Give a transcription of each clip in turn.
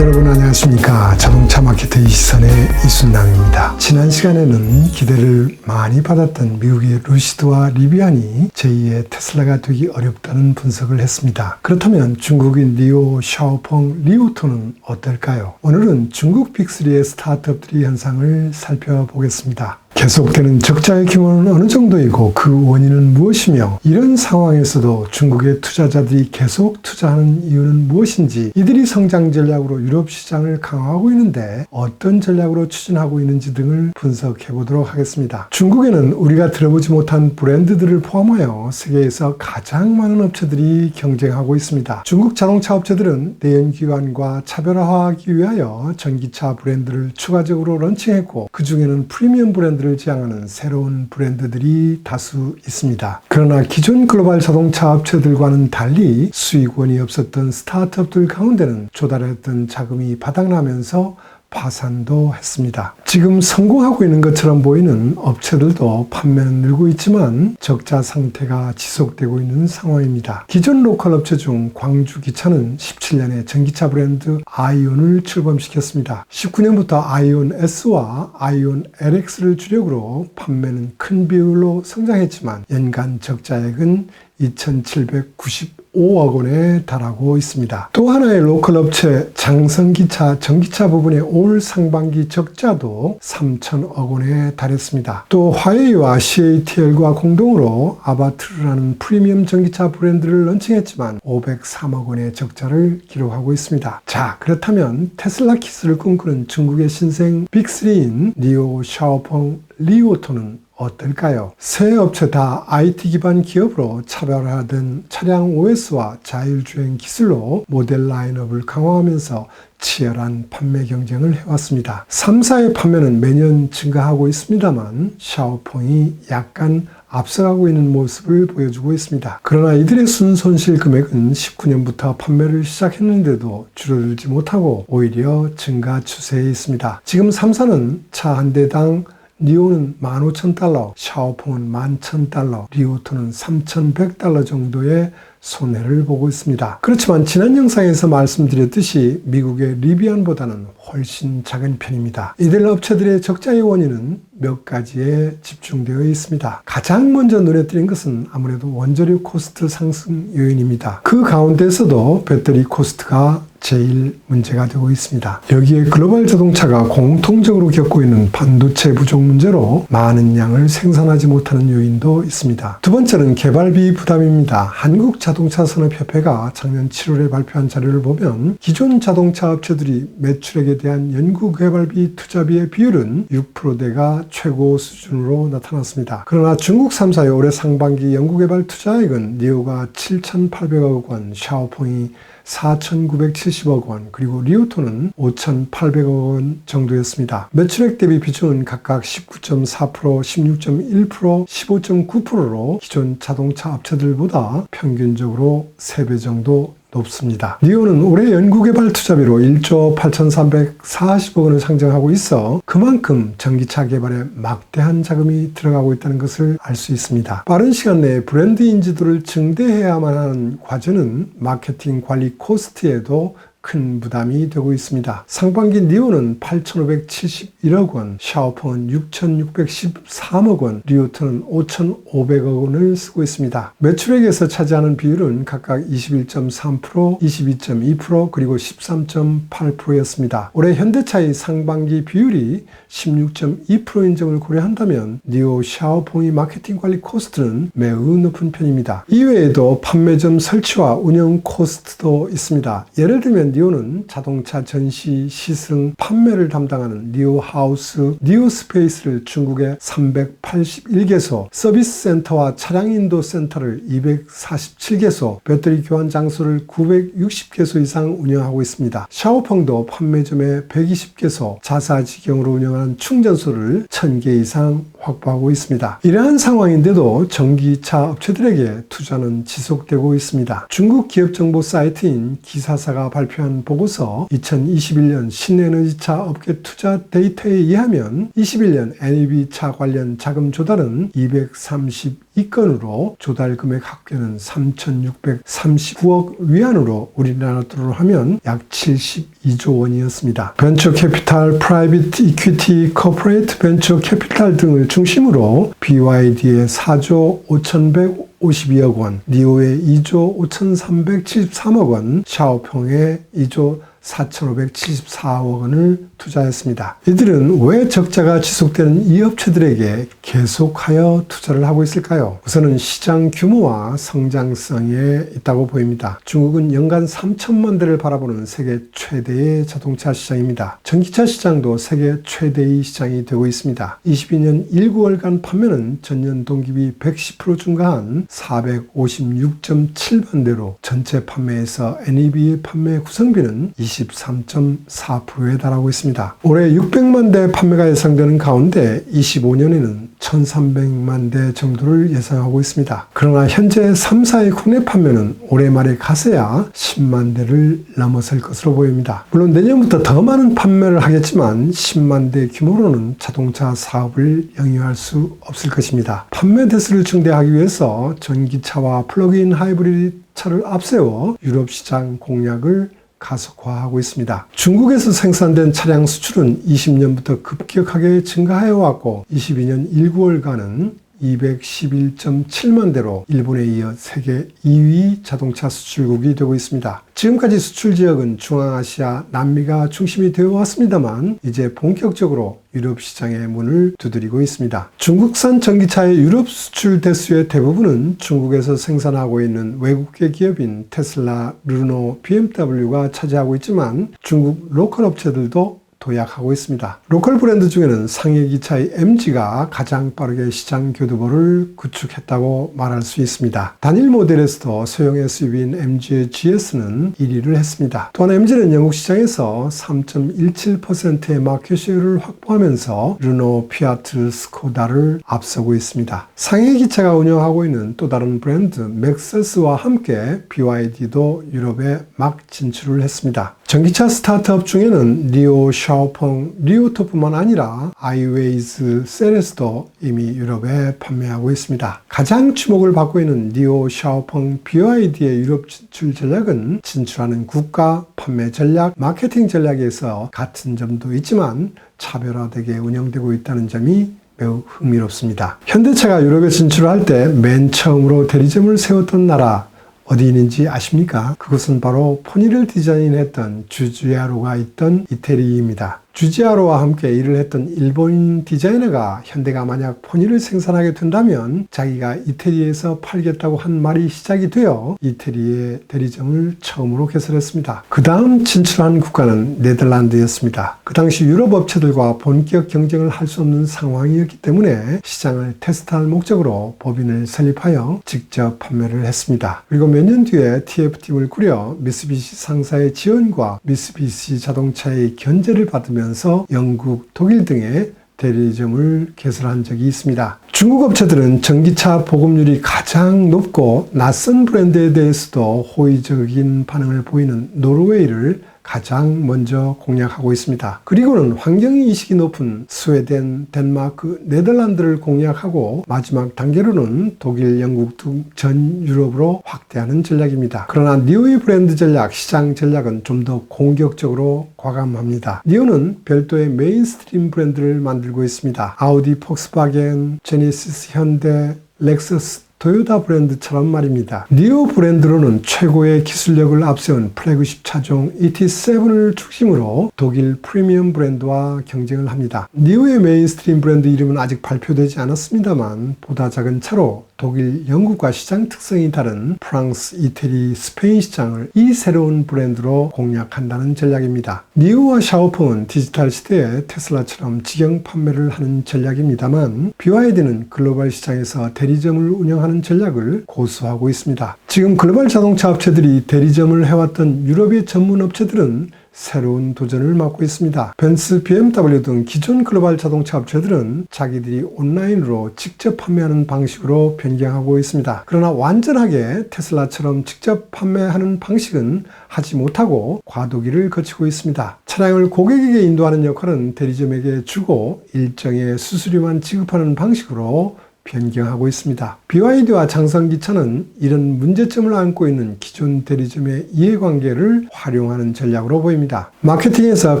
여러분 안녕하십니까. 자동차 마케터의 시선의 이순남입니다. 지난 시간에는 기대를 많이 받았던 미국의 루시드와 리비안이 제2의 테슬라가 되기 어렵다는 분석을 했습니다. 그렇다면 중국인 니오, 샤오펑, 리오토는 어떨까요? 오늘은 중국 빅3의 스타트업들의 현상을 살펴보겠습니다. 계속되는 적자의 규모는 어느 정도이고 그 원인은 무엇이며 이런 상황에서도 중국의 투자자들이 계속 투자하는 이유는 무엇인지, 이들이 성장 전략으로 유럽 시장을 강화하고 있는데 어떤 전략으로 추진하고 있는지 등을 분석해 보도록 하겠습니다. 중국에는 우리가 들어보지 못한 브랜드들을 포함하여 세계에서 가장 많은 업체들이 경쟁하고 있습니다. 중국 자동차 업체들은 내연기관과 차별화하기 위하여 전기차 브랜드를 추가적으로 런칭했고, 그 중에는 프리미엄 브랜드를 지향하는 새로운 브랜드들이 다수 있습니다. 그러나 기존 글로벌 자동차 업체들과는 달리 수익원이 없었던 스타트업들 가운데는 조달했던 자금이 바닥나면서 파산도 했습니다. 지금 성공하고 있는 것처럼 보이는 업체들도 판매는 늘고 있지만 적자 상태가 지속되고 있는 상황입니다. 기존 로컬 업체 중 광주기차는 17년에 전기차 브랜드 아이온을 출범시켰습니다. 19년부터 아이온 S와 아이온 LX를 주력으로 판매는 큰 비율로 성장했지만 연간 적자액은 2,795억 원에 달하고 있습니다. 또 하나의 로컬 업체 장성기차 전기차 부분의 올 상반기 적자도 3,000억 원에 달했습니다. 또 화웨이와 CATL과 공동으로 아바트르라는 프리미엄 전기차 브랜드를 런칭했지만 503억 원의 적자를 기록하고 있습니다. 자, 그렇다면 테슬라 키스를 꿈꾸는 중국의 신생 빅3인 니오, 샤오펑, 리오토는 어떨까요? 세 업체 다 IT 기반 기업으로 차별화된 차량 OS와 자율주행 기술로 모델 라인업을 강화하면서 치열한 판매 경쟁을 해왔습니다. 3사의 판매는 매년 증가하고 있습니다만 샤오펑이 약간 앞서가고 있는 모습을 보여주고 있습니다. 그러나 이들의 순손실 금액은 19년부터 판매를 시작했는데도 줄어들지 못하고 오히려 증가 추세에 있습니다. 지금 3사는 차 한 대당 니오는 15,000달러, 샤오펑은 11,000달러, 리오토는 3,100달러 정도의 손해를 보고 있습니다. 그렇지만 지난 영상에서 말씀드렸듯이 미국의 리비안보다는 훨씬 작은 편입니다. 이들 업체들의 적자의 원인은 몇 가지에 집중되어 있습니다. 가장 먼저 눈에 띄는 것은 아무래도 원재료 코스트 상승 요인입니다. 그 가운데서도 배터리 코스트가 제일 문제가 되고 있습니다. 여기에 글로벌 자동차가 공통적으로 겪고 있는 반도체 부족 문제로 많은 양을 생산하지 못하는 요인도 있습니다. 두 번째는 개발비 부담입니다. 한국자동차산업협회가 작년 7월에 발표한 자료를 보면 기존 자동차 업체들이 매출액에 대한 연구개발비 투자비의 비율은 6%대가 최고 수준으로 나타났습니다. 그러나 중국 3사의 올해 상반기 연구개발 투자액은 니오가 7,800억 원, 샤오펑이 4,970억 원, 그리고 리오토는 5,800억 원 정도였습니다. 매출액 대비 비중은 각각 19.4%, 16.1%, 15.9%로 기존 자동차 업체들보다 평균적으로 3배 정도 높습니다. 니오는 올해 연구개발 투자비로 1조 8,340억 원을 상정하고 있어 그만큼 전기차 개발에 막대한 자금이 들어가고 있다는 것을 알 수 있습니다. 빠른 시간 내에 브랜드 인지도를 증대해야만 하는 과제는 마케팅 관리 코스트에도 큰 부담이 되고 있습니다. 상반기 니오는 8,571억 원, 샤오펑은 6,613억 원, 리오토는 5,500억 원을 쓰고 있습니다. 매출액에서 차지하는 비율은 각각 21.3%, 22.2%, 그리고 13.8%였습니다. 올해 현대차의 상반기 비율이 16.2%인 점을 고려한다면 니오, 샤오펑의 마케팅 관리 코스트는 매우 높은 편입니다. 이외에도 판매점 설치와 운영 코스트도 있습니다. 예를 들면 니오는 자동차 전시, 시승, 판매를 담당하는 니오 하우스, 니오 스페이스를 중국에 381개소, 서비스 센터와 차량 인도 센터를 247개소, 배터리 교환 장소를 960개소 이상 운영하고 있습니다. 샤오펑도 판매점에 120개소, 자사지경으로 운영하는 충전소를 1000개 이상 확보하고 있습니다. 이러한 상황인데도 전기차 업체들에게 투자는 지속되고 있습니다. 중국 기업정보 사이트인 기사사가 발표한 보고서 2021년 신에너지차 업계 투자 데이터에 의하면 21년 NEV차 관련 자금 조달은 232 이 건으로 조달 금액 합계는 3,639억 위안으로 우리나라 돈으로 하면 약 72조 원이었습니다. 벤처 캐피탈, 프라이빗 이퀴티, 코퍼레이트 벤처 캐피탈 등을 중심으로 BYD의 4조 5,152억 원, 니오의 2조 5,373억 원, 샤오펑의 2조 4,574억 원을 투자했습니다. 이들은 왜 적자가 지속되는 이 업체들에게 계속하여 투자를 하고 있을까요? 우선은 시장 규모와 성장성에 있다고 보입니다. 중국은 연간 3천만 대를 바라보는 세계 최대의 자동차 시장입니다. 전기차 시장도 세계 최대의 시장이 되고 있습니다. 22년 1~9월간 판매는 전년 동기비 110% 증가한 456.7만 대로 전체 판매에서 NEV 판매 구성비는 23.4%에 달하고 있습니다. 올해 600만 대 판매가 예상되는 가운데 25년에는 1300만 대 정도를 예상하고 있습니다. 그러나 현재 3사의 국내 판매는 올해 말에 가서야 10만 대를 넘어설 것으로 보입니다. 물론 내년부터 더 많은 판매를 하겠지만 10만 대 규모로는 자동차 사업을 영위할 수 없을 것입니다. 판매 대수를 증대하기 위해서 전기차와 플러그인 하이브리드 차를 앞세워 유럽 시장 공략을 가속화하고 있습니다. 중국에서 생산된 차량 수출은 20년부터 급격하게 증가해 왔고 22년 1~9월간은 211.7만 대로 일본에 이어 세계 2위 자동차 수출국이 되고 있습니다. 지금까지 수출 지역은 중앙아시아, 남미가 중심이 되어 왔습니다만 이제 본격적으로 유럽 시장의 문을 두드리고 있습니다. 중국산 전기차의 유럽 수출 대수의 대부분은 중국에서 생산하고 있는 외국계 기업인 테슬라, 르노, BMW가 차지하고 있지만 중국 로컬 업체들도 도약하고 있습니다. 로컬 브랜드 중에는 상해 기차의 MG가 가장 빠르게 시장 교두보를 구축했다고 말할 수 있습니다. 단일 모델에서도 소형 SUV인 MG GS는 1위를 했습니다. 또한 MG는 영국 시장에서 3.17%의 마켓쉐어를 확보하면서 르노, 피아트, 스코다를 앞서고 있습니다. 상해 기차가 운영하고 있는 또 다른 브랜드 맥세스와 함께 BYD도 유럽에 막 진출을 했습니다. 전기차 스타트업 중에는 리오, 샤오펑, 리오토뿐만 아니라 아이웨이즈, 세레스도 이미 유럽에 판매하고 있습니다. 가장 주목을 받고 있는 리오, 샤오펑, BYD의 유럽 진출 전략은 진출하는 국가, 판매 전략, 마케팅 전략에서 같은 점도 있지만 차별화되게 운영되고 있다는 점이 매우 흥미롭습니다. 현대차가 유럽에 진출할 때 맨 처음으로 대리점을 세웠던 나라 어디 있는지 아십니까? 그것은 바로 포니를 디자인했던 주지아로가 있던 이태리입니다. 주지아로와 함께 일을 했던 일본인 디자이너가 현대가 만약 포니를 생산하게 된다면 자기가 이태리에서 팔겠다고 한 말이 시작이 되어 이태리의 대리점을 처음으로 개설했습니다. 그 다음 진출한 국가는 네덜란드였습니다. 그 당시 유럽 업체들과 본격 경쟁을 할 수 없는 상황이었기 때문에 시장을 테스트할 목적으로 법인을 설립하여 직접 판매를 했습니다. 그리고 몇 년 뒤에 TF팀을 꾸려 미쓰비시 상사의 지원과 미쓰비시 자동차의 견제를 받으며 영국, 독일 등의 대리점을 개설한 적이 있습니다. 중국 업체들은 전기차 보급률이 가장 높고 낯선 브랜드에 대해서도 호의적인 반응을 보이는 노르웨이를 가장 먼저 공략하고 있습니다. 그리고는 환경이식이 높은 스웨덴, 덴마크, 네덜란드를 공략하고 마지막 단계로는 독일, 영국 등 전 유럽으로 확대하는 전략입니다. 그러나 니오의 브랜드 전략, 시장 전략은 좀 더 공격적으로 과감합니다. 니오는 별도의 메인스트림 브랜드를 만들고 있습니다. 아우디, 폭스바겐, 제네시스, 현대, 렉서스, 토요타 브랜드처럼 말입니다. 니오 브랜드로는 최고의 기술력을 앞세운 플래그십 차종 ET7을 중심으로 독일 프리미엄 브랜드와 경쟁을 합니다. 니오의 메인스트림 브랜드 이름은 아직 발표되지 않았습니다만 보다 작은 차로 독일, 영국과 시장 특성이 다른 프랑스, 이태리, 스페인 시장을 이 새로운 브랜드로 공략한다는 전략입니다. 니오와 샤오펑은 디지털 시대에 테슬라처럼 직영 판매를 하는 전략입니다만 BYD는 글로벌 시장에서 대리점을 운영하는 전략을 고수하고 있습니다. 지금 글로벌 자동차 업체들이 대리점을 해왔던 유럽의 전문 업체들은 새로운 도전을 맡고 있습니다. 벤츠, BMW 등 기존 글로벌 자동차 업체들은 자기들이 온라인으로 직접 판매하는 방식으로 변경하고 있습니다. 그러나 완전하게 테슬라처럼 직접 판매하는 방식은 하지 못하고 과도기를 거치고 있습니다. 차량을 고객에게 인도하는 역할은 대리점에게 주고 일정의 수수료만 지급하는 방식으로 변경하고 있습니다. BYD와 장성기차는 이런 문제점을 안고 있는 기존 대리점의 이해관계를 활용하는 전략으로 보입니다. 마케팅에서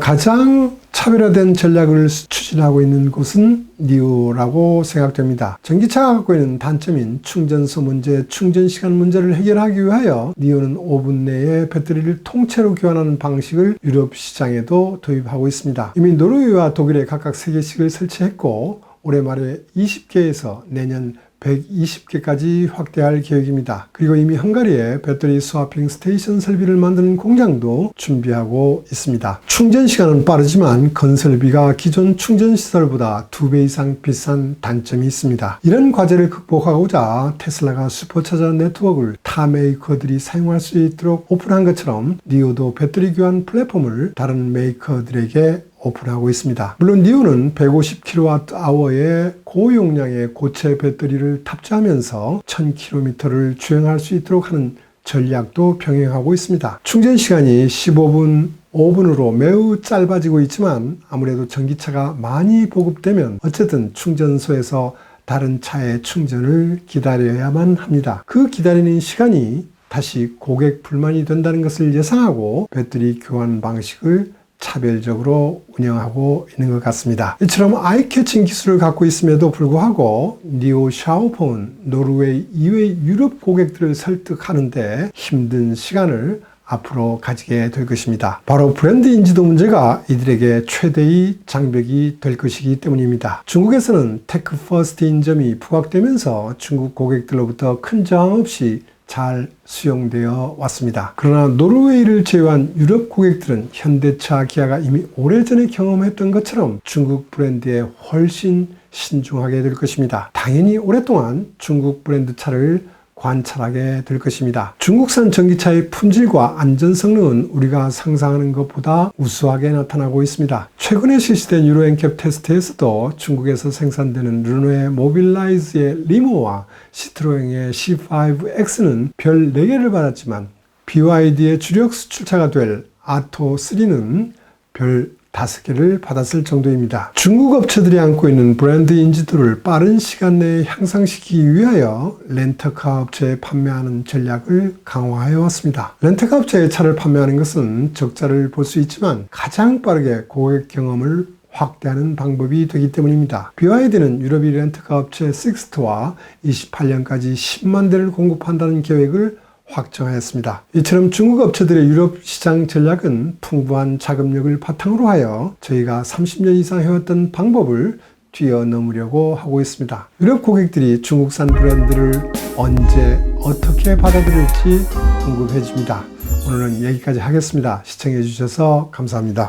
가장 차별화된 전략을 추진하고 있는 곳은 NIO라고 생각됩니다. 전기차가 갖고 있는 단점인 충전소 문제, 충전시간 문제를 해결하기 위하여 NIO는 5분 내에 배터리를 통째로 교환하는 방식을 유럽 시장에도 도입하고 있습니다. 이미 노르웨이와 독일에 각각 3개씩을 설치했고 올해 말에 20개에서 내년 120개까지 확대할 계획입니다. 그리고 이미 헝가리에 배터리 스와핑 스테이션 설비를 만드는 공장도 준비하고 있습니다. 충전 시간은 빠르지만 건설비가 기존 충전 시설보다 2배 이상 비싼 단점이 있습니다. 이런 과제를 극복하고자 테슬라가 슈퍼차저 네트워크를 타 메이커들이 사용할 수 있도록 오픈한 것처럼 NIO도 배터리 교환 플랫폼을 다른 메이커들에게 오픈하고 있습니다. 물론 NIO는 150kWh의 고용량의 고체 배터리를 탑재하면서 1000km를 주행할 수 있도록 하는 전략도 병행하고 있습니다. 충전 시간이 15분, 5분으로 매우 짧아지고 있지만 아무래도 전기차가 많이 보급되면 어쨌든 충전소에서 다른 차의 충전을 기다려야만 합니다. 그 기다리는 시간이 다시 고객 불만이 된다는 것을 예상하고 배터리 교환 방식을 차별적으로 운영하고 있는 것 같습니다. 이처럼 아이캐칭 기술을 갖고 있음에도 불구하고 NIO 샤오폰 노르웨이 이외 유럽 고객들을 설득하는데 힘든 시간을 앞으로 가지게 될 것입니다. 바로 브랜드 인지도 문제가 이들에게 최대의 장벽이 될 것이기 때문입니다. 중국에서는 테크 퍼스트 인점이 부각되면서 중국 고객들로부터 큰 저항 없이 잘 수용되어 왔습니다. 그러나 노르웨이를 제외한 유럽 고객들은 현대차, 기아가 이미 오래전에 경험했던 것처럼 중국 브랜드에 훨씬 신중하게 될 것입니다. 당연히 오랫동안 중국 브랜드 차를 관찰하게 될 것입니다. 중국산 전기차의 품질과 안전 성능은 우리가 상상하는 것보다 우수하게 나타나고 있습니다. 최근에 실시된 유로 엔캡 테스트에서도 중국에서 생산되는 르노의 모빌라이즈의 리모와 시트로eng의 C5X는 별 4개를 받았지만 BYD의 주력 수출차가 될 아토3는 별 5개를 받았을 정도입니다. 중국 업체들이 안고 있는 브랜드 인지도를 빠른 시간 내에 향상시키기 위하여 렌터카 업체에 판매하는 전략을 강화해 왔습니다. 렌터카 업체에 차를 판매하는 것은 적자를 볼 수 있지만 가장 빠르게 고객 경험을 확대하는 방법이 되기 때문입니다. BYD는 유럽의 렌터카 업체 식스트와 28년까지 10만 대를 공급한다는 계획을 확정하였습니다. 이처럼 중국 업체들의 유럽 시장 전략은 풍부한 자금력을 바탕으로 하여 저희가 30년 이상 해왔던 방법을 뛰어넘으려고 하고 있습니다. 유럽 고객들이 중국산 브랜드를 언제 어떻게 받아들일지 궁금해집니다. 오늘은 여기까지 하겠습니다. 시청해 주셔서 감사합니다.